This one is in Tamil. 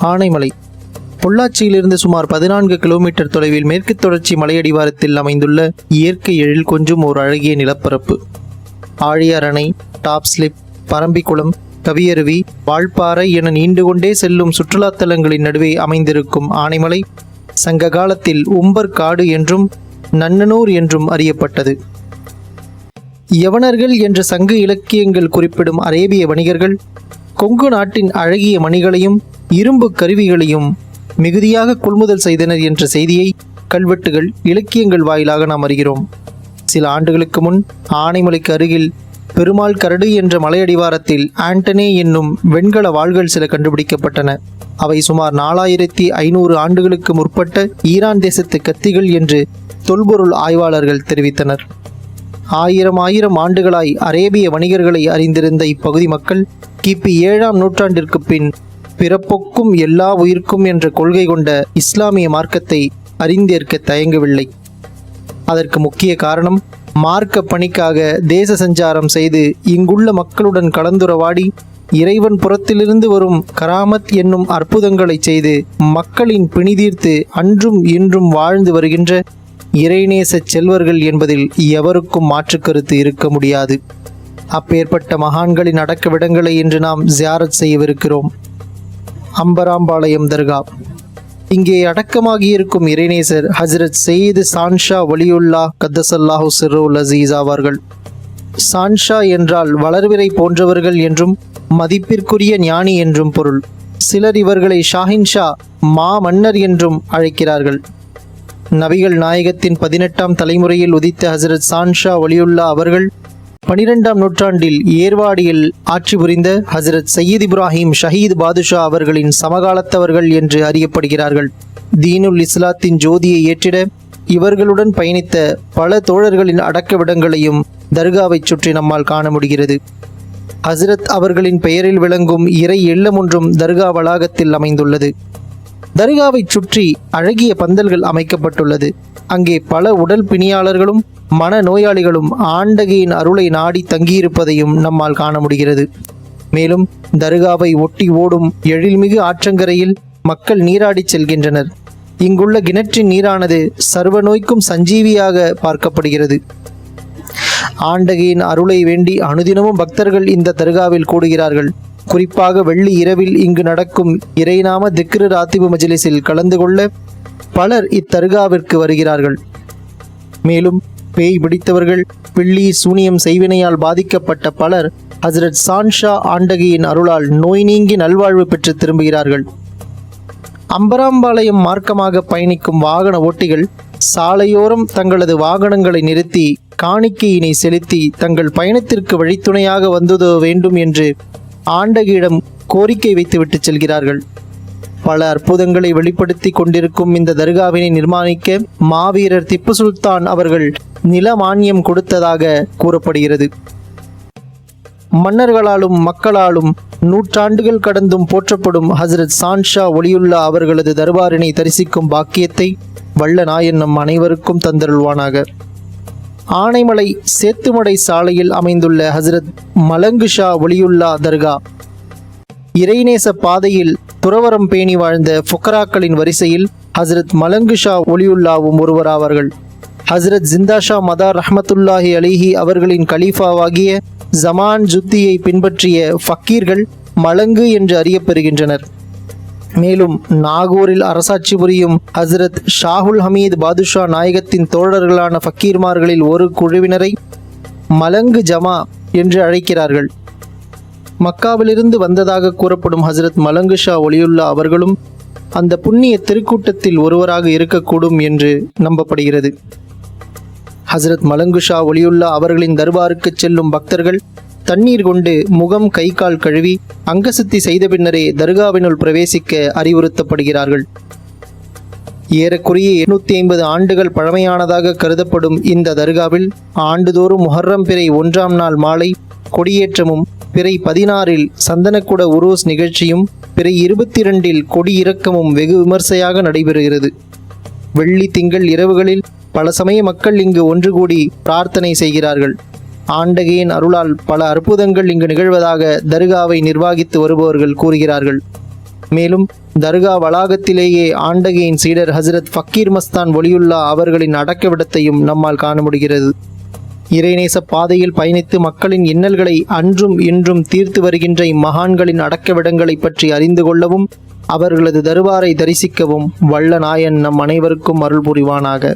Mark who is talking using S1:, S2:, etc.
S1: ஆனைமலை பொள்ளாச்சியிலிருந்து சுமார் 14 கிலோமீட்டர் தொலைவில் மேற்கு தொடர்ச்சி மலையடிவாரத்தில் அமைந்துள்ள இயற்கை எழில் கொஞ்சும் ஒரு அழகிய நிலப்பரப்பு. ஆழியார் அணை, டாப் ஸ்லிப், பரம்பிக்குளம், கவியருவி, வால்பாறை என நீண்டு கொண்டே செல்லும் சுற்றுலாத்தலங்களின் நடுவே அமைந்திருக்கும் ஆனைமலை சங்க காலத்தில் உம்பர் காடு என்றும் நன்னனூர் என்றும் அறியப்பட்டது. யவனர்கள் என்ற சங்க இலக்கியங்கள் குறிப்பிடும் அரேபிய வணிகர்கள் கொங்கு நாட்டின் அழகிய மணிகளையும் இரும்பு கருவிகளையும் மிகுதியாக கொள்முதல் செய்தனர் என்ற செய்தியை கல்வெட்டுகள், இலக்கியங்கள் வாயிலாக நாம் அறிகிறோம். சில ஆண்டுகளுக்கு முன் ஆனைமலைக்கு அருகில் பெருமாள் கரடு என்ற மலையடிவாரத்தில் ஆண்டனே என்னும் வெண்கல வாள்கள் சில கண்டுபிடிக்கப்பட்டன. அவை சுமார் 4500 ஆண்டுகளுக்கு முற்பட்ட ஈரான் தேசத்து கத்திகள் என்று தொல்பொருள் ஆய்வாளர்கள் தெரிவித்தனர். ஆயிரம் ஆண்டுகளாய் அரேபிய வணிகர்களை அறிந்திருந்த இப்பகுதி மக்கள் கிபி 7ஆம் நூற்றாண்டிற்கு பின் பிறப்பொக்கும் எல்லா உயிர்க்கும் என்ற கொள்கை கொண்ட இஸ்லாமிய மார்க்கத்தை அறிந்தேற்க தயங்கவில்லை. அதற்கு முக்கிய காரணம், மார்க்க பணிக்காக தேச சஞ்சாரம் செய்து இங்குள்ள மக்களுடன் கலந்துரவாடி இறைவன் புறத்திலிருந்து வரும் கராமத் என்னும் அற்புதங்களை செய்து மக்களின் பிணிதீர்த்து அன்றும் இன்றும் வாழ்ந்து வருகின்ற இறைநேச செல்வர்கள் என்பதில் எவருக்கும் மாற்று கருத்து இருக்க முடியாது. அப்பேற்பட்ட மகான்களின் அடக்கவிடங்களை இன்று நாம் ஜியாரத் செய்யவிருக்கிறோம். அம்பராம்பாளையம் தர்கா. இங்கே அடக்கமாகியிருக்கும் இறைநேசர் ஹஜ்ரத் சையீது சான்ஷா வலியுல்லா கத்தசல்லாஹு சிர்ருல் அசீஸ் ஆவார்கள். சான்ஷா என்றால் வளர்விரை போன்றவர்கள் என்றும் மதிப்பிற்குரிய ஞானி என்றும் பொருள். சிலர் இவர்களை ஷாஹின்ஷா, மா மன்னர் என்றும் அழைக்கிறார்கள். நபிகள் நாயகத்தின் 18ஆம் தலைமுறையில் உதித்த ஹஜ்ரத் சான்ஷா வலியுல்லா அவர்கள் 12ஆம் நூற்றாண்டில் ஏர்வாடியில் ஆட்சி புரிந்த ஹஜ்ரத் சையீத் இப்ராஹிம் ஷஹீத் பாதுஷா அவர்களின் சமகாலத்தவர்கள் என்று அறியப்படுகிறார்கள். தீனுல் இஸ்லாத்தின் ஜோதியை ஏற்றிட இவர்களுடன் பயணித்த பல தோழர்களின் அடக்கவிடங்களையும் தர்காவை சுற்றி நம்மால் காண முடிகிறது. ஹஜ்ரத் அவர்களின் பெயரில் விளங்கும் இறை இல்லம் ஒன்றும் தர்கா வளாகத்தில் அமைந்துள்ளது. தர்காவை சுற்றி அழகிய பந்தல்கள் அமைக்கப்பட்டுள்ளது. அங்கே பல உடல் பிணியாளர்களும் மன நோயாளிகளும் ஆண்டகையின் அருளை நாடி தங்கியிருப்பதையும் நம்மால் காண முடிகிறது. மேலும் தர்காவை ஒட்டி ஓடும் எழில்மிகு ஆற்றங்கரையில் மக்கள் நீராடி செல்கின்றனர். இங்குள்ள கிணற்றின் நீரானது சர்வ நோய்க்கும் சஞ்சீவியாக பார்க்கப்படுகிறது. ஆண்டகையின் அருளை வேண்டி அனுதினமும் பக்தர்கள் இந்த தர்காவில் கூடுகிறார்கள். குறிப்பாக வெள்ளி இரவில் இங்கு நடக்கும் இறைநாம திக்ரு ராத்திபு மஜ்லிஸில் கலந்து கொள்ள பலர் இத்தர்காவிற்கு வருகிறார்கள். மேலும் பேய் பிடித்தவர்கள், பில்லி சூனியம் செய்வினையால் பாதிக்கப்பட்ட பலர் ஹஜ்ரத் சான்ஷா ஆண்டகியின் அருளால் நோய் நீங்கி நல்வாழ்வு பெற்று திரும்புகிறார்கள். அம்பராம்பாளையம் மார்க்கமாக பயணிக்கும் வாகன ஓட்டிகள் சாலையோரம் தங்களது வாகனங்களை நிறுத்தி காணிக்கையினை செலுத்தி தங்கள் பயணத்திற்கு வழித்துணையாக வந்துதோ வேண்டும் என்று ஆண்டகியிடம் கோரிக்கை வைத்துவிட்டு செல்கிறார்கள். பல அற்புதங்களை வெளிப்படுத்தி கொண்டிருக்கும் இந்த தர்காவினை நிர்மாணிக்க மாவீரர் திப்பு சுல்தான் அவர்கள் நில மானியம் கொடுத்ததாக கூறப்படுகிறது. மன்னர்களாலும் மக்களாலும் நூற்றாண்டுகள் கடந்தும் போற்றப்படும் ஹஜ்ரத் சான்ஷா ஒலியுல்லா அவர்களது தர்பாரினை தரிசிக்கும் பாக்கியத்தை வல்ல நாயன் நம் அனைவருக்கும் தந்தருள்வானாக. ஆனைமலை சேத்துமடை சாலையில் அமைந்துள்ள ஹஜ்ரத் மலங்கு ஷா ஒலியுல்லா தர்கா இறைநேச பாதையில் துறவரம் பேணி வாழ்ந்த ஃபுக்கராக்களின் வரிசையில் ஹஜ்ரத் மலங்கு ஷா ஒலியுல்லாவும் ஒருவராவார்கள். ஹஜ்ரத் ஜிந்தாஷா மதார் ரஹ்மத்துல்லாஹி அலிஹி அவர்களின் கலீஃபாவாகிய ஜமான் ஜுத்தியை பின்பற்றிய ஃபக்கீர்கள் மலங்கு என்று அறியப்பெறுகின்றனர். மேலும் நாகூரில் அரசாட்சி புரியும் ஹஜ்ரத் ஷாஹுல் ஹமீத் பாதுஷா நாயகத்தின் தோழர்களான ஃபக்கீர்மார்களில் ஒரு குழுவினரை மலங்கு ஜமா என்று அழைக்கிறார்கள். மக்காவிலிருந்து வந்ததாக கூறப்படும் ஹஜ்ரத் மலங்கு ஷா ஒலியுல்லா அவர்களும் அந்த புண்ணிய திருக்கூட்டத்தில் ஒருவராக இருக்கக்கூடும் என்று நம்பப்படுகிறது. ஹஜ்ரத் மலங்கு ஷா ஒலியுல்லா அவர்களின் தர்பாருக்கு செல்லும் பக்தர்கள் தண்ணீர் கொண்டு முகம் கை கால் கழுவி அங்கசுத்தி செய்த பின்னரே தர்காவினுள் பிரவேசிக்க அறிவுறுத்தப்படுகிறார்கள். ஏறக்குறைய 850 ஆண்டுகள் பழமையானதாக கருதப்படும் இந்த தர்காவில் ஆண்டுதோறும் முஹர்ரம் பிறை 1ஆம் நாள் மாலை கொடியேற்றமும், பிறை 16இல் சந்தனக்குட உருஸ் நிகழ்ச்சியும், பிறை 22இல் கொடி இறக்கமும் வெகு விமர்சையாக நடைபெறுகிறது. வெள்ளி திங்கள் இரவுகளில் பல சமய மக்கள் இங்கு ஒன்று கூடி பிரார்த்தனை செய்கிறார்கள். ஆண்டகையின் அருளால் பல அற்புதங்கள் இங்கு நிகழ்வதாக தர்காவை நிர்வாகித்து வருபவர்கள் கூறுகிறார்கள். மேலும் தர்கா வளாகத்திலேயே ஆண்டகையின் சீடர் ஹசரத் ஃபக்கீர் மஸ்தான் ஒலியுல்லா அவர்களின் அடக்கவிடத்தையும் நம்மால் காண முடிகிறது. இறைநேச பாதையில் பயணித்து மக்களின் இன்னல்களை அன்றும் இன்றும் தீர்த்து வருகின்ற இம்மகான்களின் அடக்கவிடங்களை பற்றி அறிந்து கொள்ளவும் அவர்களது தர்பாரை தரிசிக்கவும் வல்ல நாயன் நம் அனைவருக்கும் அருள் புரிவானாக.